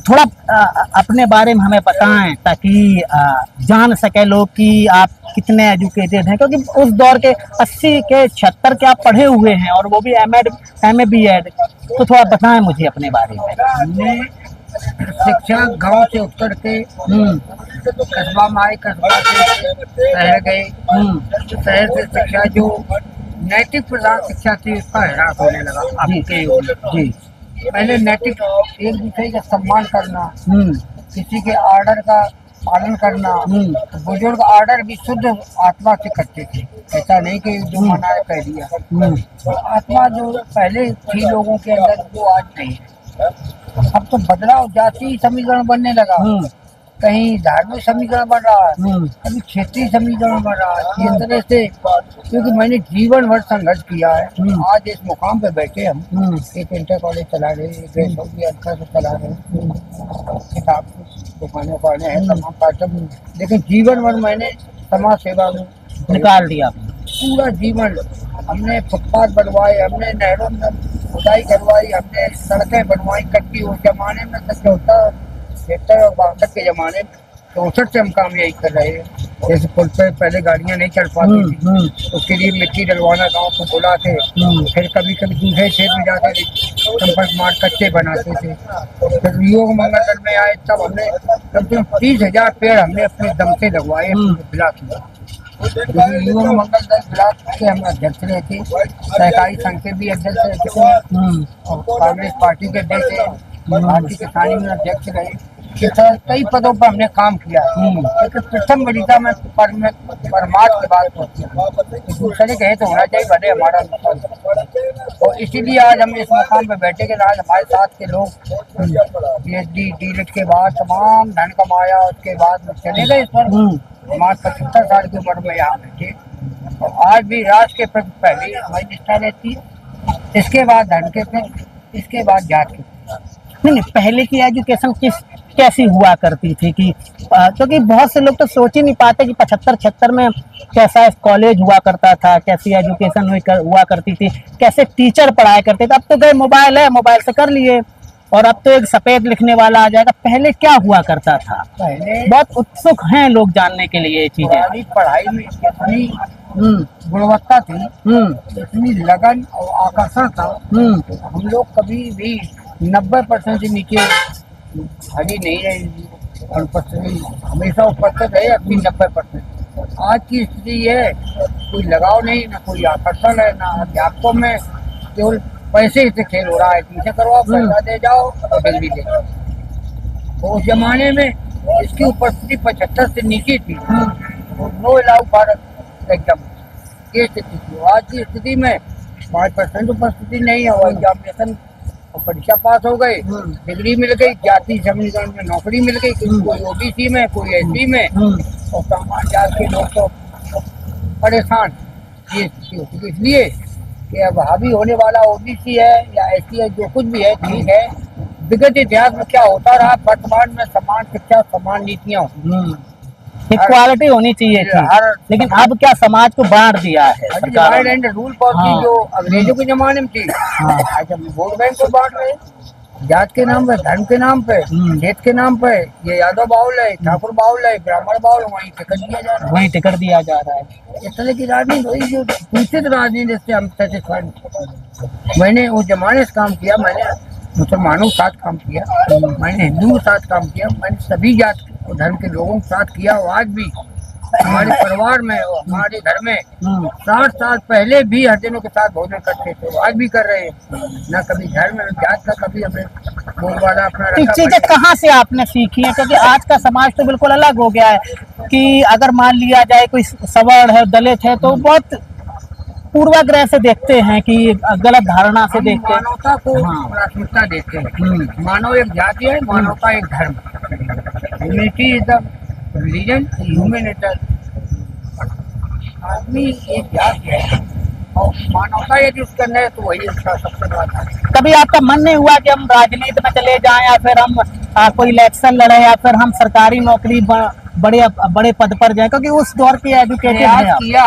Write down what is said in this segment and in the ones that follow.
थोड़ा अपने बारे में हमें बताएं ताकि जान सके लोग कि आप कितने एजुकेटेड हैं, क्योंकि उस दौर के 80 के 76 के आप पढ़े हुए हैं और वो भी एमएड एमए बीएड। तो थोड़ा बताएं मुझे अपने बारे में। हमने शिक्षा गांव से उतर के कस्बा में आए, कस्बा से शहर गए, शहर से शिक्षा जो नैतिक प्रधान शिक्षा थी उसका ह्रास होने लगा आपके युग में। जी पहले नैतिक एक दूसरे का सम्मान करना, किसी के ऑर्डर का पालन करना, बुजुर्ग ऑर्डर भी शुद्ध आत्मा से करते थे, ऐसा नहीं कि जो मना है कह दिया। तो आत्मा जो पहले थी लोगों के अंदर वो आज नहीं है। अब तो बदलाव जाति समीकरण बनने लगा, कहीं धार्मिक समीकरण बन रहा है, कभी क्षेत्रीय समीकरण बन रहा है। इस तरह से क्योंकि मैंने जीवन भर संघर्ष किया है, आज इस मुकाम पे बैठे हम, एक इंटर कॉलेज चला रहे, एक अच्छा से चला रहे, किताब दुकानें उकानें हैं, तमाम कार्यक्रम, लेकिन जीवन भर मैंने समाज सेवा में निकाल दिया। पूरा जीवन हमने फुटपाथ बनवाए, हमने नहरों में खुदाई करवाई, हमने सड़कें बनवाई कच्ची। उस जमाने में तक होता 70 और 62 के जमाने में 64 से हम काम यही कर रहे हैं। जैसे पुल पे पहले गाड़ियां नहीं चढ़ पाती थी, उसके लिए मिट्टी डलवाना गांव को बुला के, फिर कभी कभी दूसरे क्षेत्र में जाकर संपर्क मार्ग कच्चे बनाते थे। फिर योग मंगल दल में आए तब हमने कम से कम 30,000 पेड़ हमने अपने दम से लगवाए ब्लॉक में। योग मंगल दल ब्लॉक के हम अध्यक्ष रहे थे, सहकारी संघ के भी अध्यक्ष रहे थे, और कांग्रेस पार्टी के अध्यक्ष रहे, भारतीय किसानी में अध्यक्ष रहे। कई पदों पर हमने काम किया, लेकिन प्रथम वरीयता में परमार्थ की बात होती है, दूसरे कहे तो होना चाहिए भले हमारा नुकसान। और इसीलिए आज हम इस मुकाम पे बैठे कि आज हमारे साथ के लोग पीएचडी डीलिट के बाद तमाम धन कमाया, उसके बाद चले गए इस पर। हमारे 75 साल की उम्र में यहाँ बैठे, और आज भी राष्ट्र के प्रति पहले हमारी निष्ठा रहती है, इसके बाद धन के प्रति, इसके बाद जात के। नहीं, पहले की एजुकेशन कैसी हुआ करती थी कि क्योंकि बहुत से लोग तो सोच ही नहीं पाते कि 75-76 में कैसा कॉलेज हुआ करता था, कैसी एजुकेशन हुआ करती थी, कैसे टीचर पढ़ाया करते थे। अब तो गए मोबाइल है, मोबाइल से कर लिए, और अब तो एक सफेद लिखने वाला आ जाएगा। पहले क्या हुआ करता था? पहले बहुत उत्सुक हैं लोग जानने के लिए ये चीजें। पढ़ाई में इतनी गुणवत्ता थी, इतनी लगन और आकर्षण था, हम लोग कभी भी 90% से नीचे खाली नहीं रहे, अनुपस्थित हमेशा उपस्थित रहे अपनी 90%। आज की स्थिति है कोई लगाव नहीं, ना कोई आकर्षण है, ना अध्यापकों में केवल पैसे से खेल हो रहा है, पीछे करवाओ, पैसा दे जाओ और डिग्री दे जाओ। तो उस जमाने में इसकी उपस्थिति 75 से नीचे थी, तो नो अलाउ भारत एग्जाम ये स्थिति थी। आज की स्थिति में 5% उपस्थिति नहीं है, और एग्जामिनेशन परीक्षा पास हो गए, डिग्री मिल गई, जाति समीकरण में नौकरी मिल गई, कोई ओबीसी में, कोई एससी में, और समाज जात के लोग तो परेशान। ये स्थिति होती है, इसलिए कि अब हावी होने वाला ओबीसी है या एससी है, जो कुछ भी है ठीक है। विगत इतिहास में क्या होता रहा, वर्तमान में समान शिक्षा, समान नीतियाँ, इक्वालिटी होनी चाहिए थी, लेकिन अब क्या समाज को बांट दिया है डिवाइड एंड रूल पॉलिसी जो अंग्रेजों के जमाने में थी, आज हम वोट बैंक को बांट रहे हैं, जात के नाम पे, धर्म के नाम पे, क्षेत्र के नाम पे। ये यादव बाउल है, ठाकुर बाउल है, ब्राह्मण बाउल, वहीं टिकट दिया जा रहा है, वहीं टिकट दिया जा रहा है। इस तरह की राजनीति हुई जो दूषित राजनीति से हम सेटिस्फाइड। मैंने उस जमाने से काम किया, मैंने मुसलमानों के साथ काम किया, मैंने हिंदुओं के साथ काम किया, मैंने सभी जात और धर्म के लोगों के साथ किया। और आज भी हमारे परिवार में और हमारे घर में 60 साल पहले भी हरिजनों के साथ भोजन करते थे, आज भी कर रहे हैं। न कभी धर्म न जात का कभी हमें बोलबाला अपना रखा। चीजें कहाँ से आपने सीखी है? क्योंकि आज का समाज तो बिल्कुल अलग हो गया है कि अगर मान लिया जाए कोई सवर्ण है, दलित है, तो बहुत पूर्वाग्रह से देखते हैं कि गलत धारणा से देखते हैं। मानवता को प्राथमिकता देते हैं। मानव एक जाति है, मानवता एक धर्म। Humanity is the religion, human is the आदमी एक जाति है, और मानवता यदि उसके अंदर है तो वही उसका सबसे बड़ा है। कभी आपका मन नहीं हुआ कि हम राजनीति में चले जाएं, या फिर हम कोई इलेक्शन लड़े, या फिर हम सरकारी नौकरी बड़े पद पर जाए? क्योंकि उस दौर की एजुकेटेड है किया,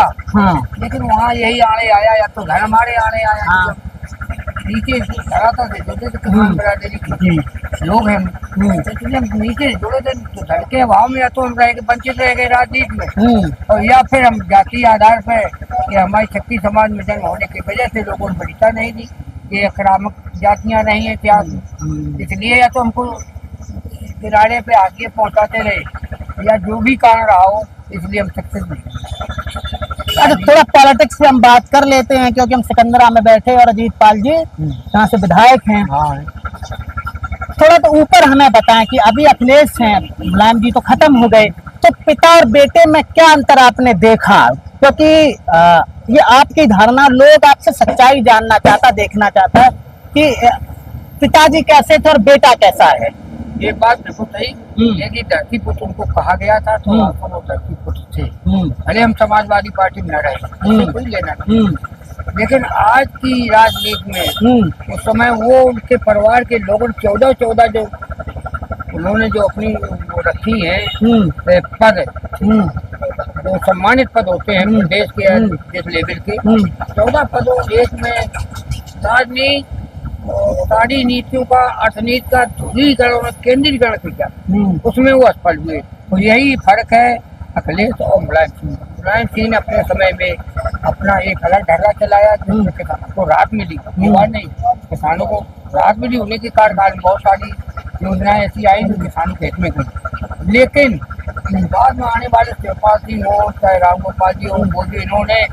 लेकिन वहाँ यही आड़े आया, या तो घर हमारे आड़े आया, नीचे धरातल से जुड़े थे किसान बिरादरी के लोग हैं, तो इसलिए हम नीचे जुड़े थे, तो धड़ के अभाव में या तो हम रह गए, वंचित रह गए राजनीति में, और या फिर हम जातीय आधार पर कि हमारी शक्ति समाज में जन्म होने की वजह से लोगों ने बढ़ता नहीं दी, ये आक्रामक जातियां नहीं है इतिहास में, इसलिए या तो हमको किनारे पे आगे पहुंचाते रहे या जो भी कारण रहा हो, इसलिए हम सक्सेस नहीं। अच्छा, थोड़ा पॉलिटिक्स से हम बात कर लेते हैं, क्योंकि हम सिकंदरा में बैठे और अजीत पाल जी यहाँ से विधायक हैं। थोड़ा तो ऊपर हमें बताएं कि अभी अखिलेश हैं, मुलायम जी तो खत्म हो गए, तो पिता और बेटे में क्या अंतर आपने देखा? क्योंकि ये आपकी धारणा, लोग आपसे सच्चाई जानना चाहता, देखना चाहता है कि पिताजी कैसे थे और बेटा कैसा है। ये बात बिल्कुल सही है कि धरती पुत्र उनको कहा गया था, तो वो धरती पुत्र थे, भले हम समाजवादी पार्टी में न रहे, उससे कोई लेना नहीं, लेकिन आज की राजनीति में उस समय वो उनके परिवार के लोगों 14 जो उन्होंने जो अपनी वो रखी है पद, जो सम्मानित पद होते हैं देश के जिस लेवल के 14 पदों, एक में राजनीति सारी नीतियों का, अर्थनीति का ध्रुवीकरण और केंद्रीकरण किया, उसमें वो असफल हुए। तो यही फर्क है अखिलेश और मुलायम सिंह। मुलायम सिंह ने अपने समय में अपना एक अलग ढर्रा चलाया, जिसमें किसानों को राहत मिली, ये बात नहीं, किसानों को राहत मिली, होने के कार्यकाल में बहुत सारी योजनाएं ऐसी आई जो किसानों के हित में गई, लेकिन बाद में आने वाले शिवपाल सिंह हो चाहे राम गोपाल जी हो, वो जो इन्होंने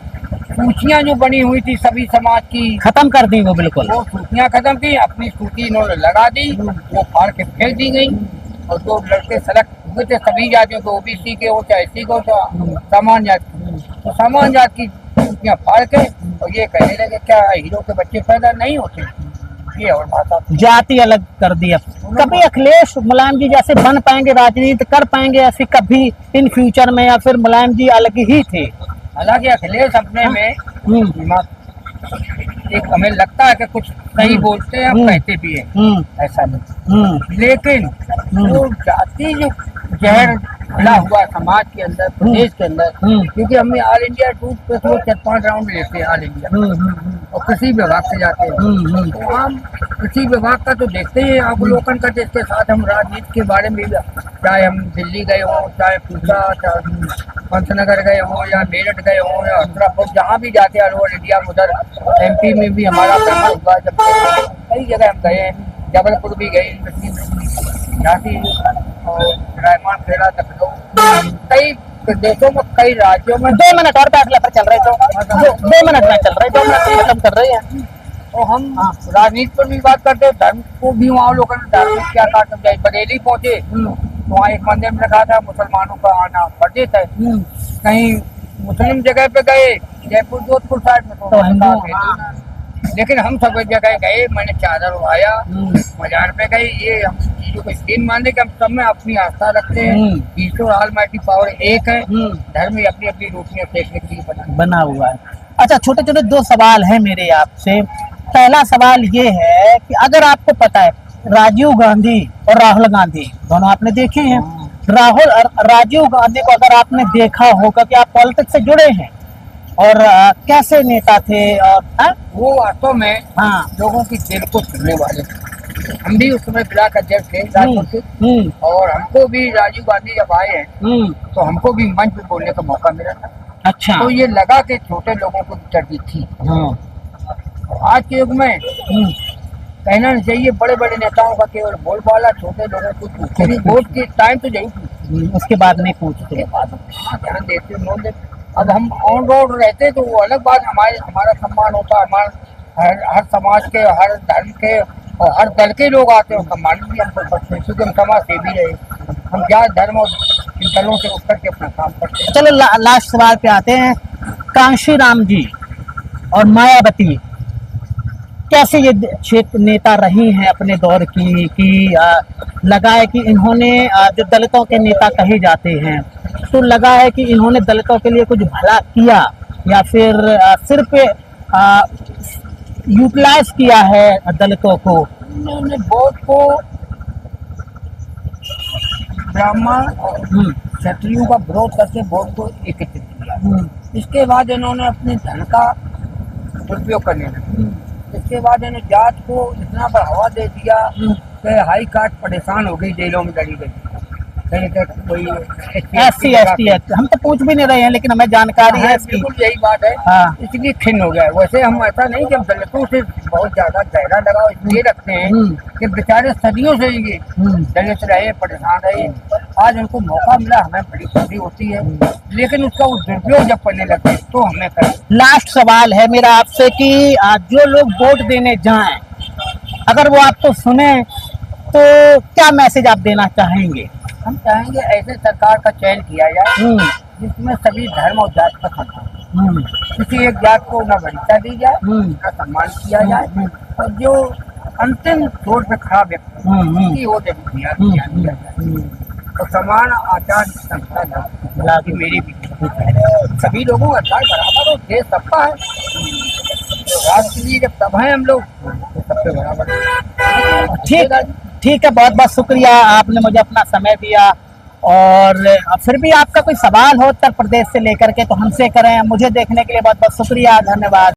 सूचियां जो बनी हुई थी सभी समाज की खत्म कर दी, वो बिल्कुल वो सूचियां खत्म की, अपनी सूची इन्होंने लगा दी, वो फाड़ के फेंक दी गई, और जो लड़के सेलेक्ट हुए थे सभी जातियों के, ओबीसी के हो चाहे एससी को, सामान्य जाति, तो सामान्य जाति की सूचियां फाड़ के और ये कहने लगे क्या हीरो के बच्चे पैदा नहीं होते, ये और बात जाति अलग कर दिया। कभी अखिलेश मुलायम जी जैसे बन पाएंगे, राजनीति कर पाएंगे ऐसे कभी इन फ्यूचर में, या फिर मुलायम जी अलग ही थे? हालांकि अखिलेश अपने में एक हमें लगता है कि कुछ सही बोलते हैं, हम कहते भी हैं, ऐसा नहीं, लेकिन वो जाति जो जहर फैला हुआ समाज के अंदर, प्रदेश के अंदर, क्योंकि हमने ऑल इंडिया टूर पे 4-5 राउंड लेते हैं ऑल इंडिया, और किसी विभाग से जाते हैं, तो हम किसी विभाग का तो देखते ही अवलोकन करते, इसके साथ हम राजनीति के बारे में, चाहे हम दिल्ली गए हो, चाहे पूसा, चाहे पंतनगर गए हो, या मेरठ गए हो, या हजरापुर, जहाँ भी जाते हैं ऑल ओवर इंडिया, उधर MP में भी हमारा पैसा हुआ, जब कई जगह हम गए हैं, जबलपुर भी गए, झांसी और रायमान खेड़ा, लखनऊ, कई देशों में, कई राज्यों में। 2 मिनट और बैठ पर चल रहे, तो 2 मिनट में चल रहे, 2 मिनट खत्म कर रहे हैं, तो हम राजनीति पर भी बात करते हैं, धर्म को भी वहाँ लोगों ने धार्मिक क्या कहा, समझाई। बरेली पहुंचे तो वहाँ एक मंदिर में रखा था मुसलमानों का आना वर्जित है, कहीं मुस्लिम जगह पे गए, जयपुर जोधपुर साइड में तो हिंदू, लेकिन हम सब जगह गए, मैंने चादर उड़ाया, मजार पे गए, ये हम चीजों को यकीन मानने के हम सब में अपनी आस्था रखते हैं, ईश्वर ऑलमाइटी पावर एक है, धर्म अपनी अपनी रोटियां सेकने के लिए बना हुआ है। अच्छा, छोटे छोटे 2 सवाल है मेरे आपसे। पहला सवाल ये है कि अगर आपको पता है राजीव गांधी और राहुल गांधी दोनों आपने देखे हैं, राजीव गांधी को अगर आपने देखा होगा कि आप पॉलिटिक्स से जुड़े हैं, और कैसे नेता थे, और वो वास्तव में लोगों की दिल को छूने वाले थे। हम भी उस समय ब्लॉक अध्यक्ष थे राजपुर के, और हमको भी राजीव गांधी जब आए हैं तो हमको भी मंच पे बोलने का मौका मिला था। अच्छा, तो ये लगा कि छोटे लोगों को तरजीह थी। आज के युग में कहना नहीं चाहिए बड़े बड़े नेताओं का केवल बोलबाला, छोटे लोगों को पूछते, वोट के टाइम तो जरूर पूछते, उसके बाद नहीं पूछते, ध्यान देते लोग। अब हम ऑन रोड रहते तो वो अलग बात, हमारा सम्मान होता, हमारा हर समाज के, हर धर्म के और हर दल के लोग आते हैं, सम्मान भी हमको करते हैं, क्योंकि हम समाज से भी रहे, हम क्या धर्म और इन दलों से उठ करके अपना काम करते हैं। चलो लास्ट सवाल पे आते हैं। कांशी राम जी और मायावती कैसे ये क्षेत्र नेता रही हैं अपने दौर की, कि लगा है कि इन्होंने जो दलितों के नेता कहे जाते हैं, तो लगा है कि इन्होंने दलितों के लिए कुछ भला किया, या फिर सिर्फ यूटिलाइज किया है दलितों को? इन्होंने वोट को ब्राह्मण और क्षत्रियों का विरोध करके वोट को एकत्रित किया। इसके बाद इन्होंने अपने धन का दुरुपयोग करने लगे, उसके बाद इन्हें जात को इतना बढ़ावा दे दिया कि हाई कोर्ट परेशान हो गई, जेलों में डरी गई। कहीं तक कोई SC ST एक्ट हम तो पूछ भी नहीं रहे हैं, लेकिन हमें जानकारी है इसकी। बिल्कुल यही बात है। हाँ। इसलिए खिन्न हो गया है। वैसे हम ऐसा नहीं कि हम दलितों से बहुत ज्यादा गहरा लगाव इसलिए रखते हैं कि बेचारे सदियों से ये दलित रहे, परेशान रहे। आज उनको मौका मिला, हमें बड़ी खुशी होती है, लेकिन उसका वो दुरुपयोग जब करने लगते तो हमें करें। लास्ट सवाल है मेरा आपसे कि जो लोग वोट देने जाएं, अगर वो आपको सुने तो क्या मैसेज आप देना चाहेंगे? हम चाहेंगे ऐसे सरकार का चयन किया जाए जिसमें सभी धर्म और जात का सम्मान, किसी एक जात को न वरीयता दी जाए, न सम्मान किया जाए, और जो अंतिम छोर पे खड़ा व्यक्ति की वो दिया जाए, और समान आचार संस्था की मेरी भी सभी लोगों का आचार बराबर हो, देश सबका है, राष्ट्र के लिए जब सब हैं हम लोग तो सबसे बराबर। ठीक है, बहुत बहुत शुक्रिया, आपने मुझे अपना समय दिया। और फिर भी आपका कोई सवाल हो उत्तर प्रदेश से लेकर के तो हमसे करें। मुझे देखने के लिए बहुत बहुत शुक्रिया, धन्यवाद।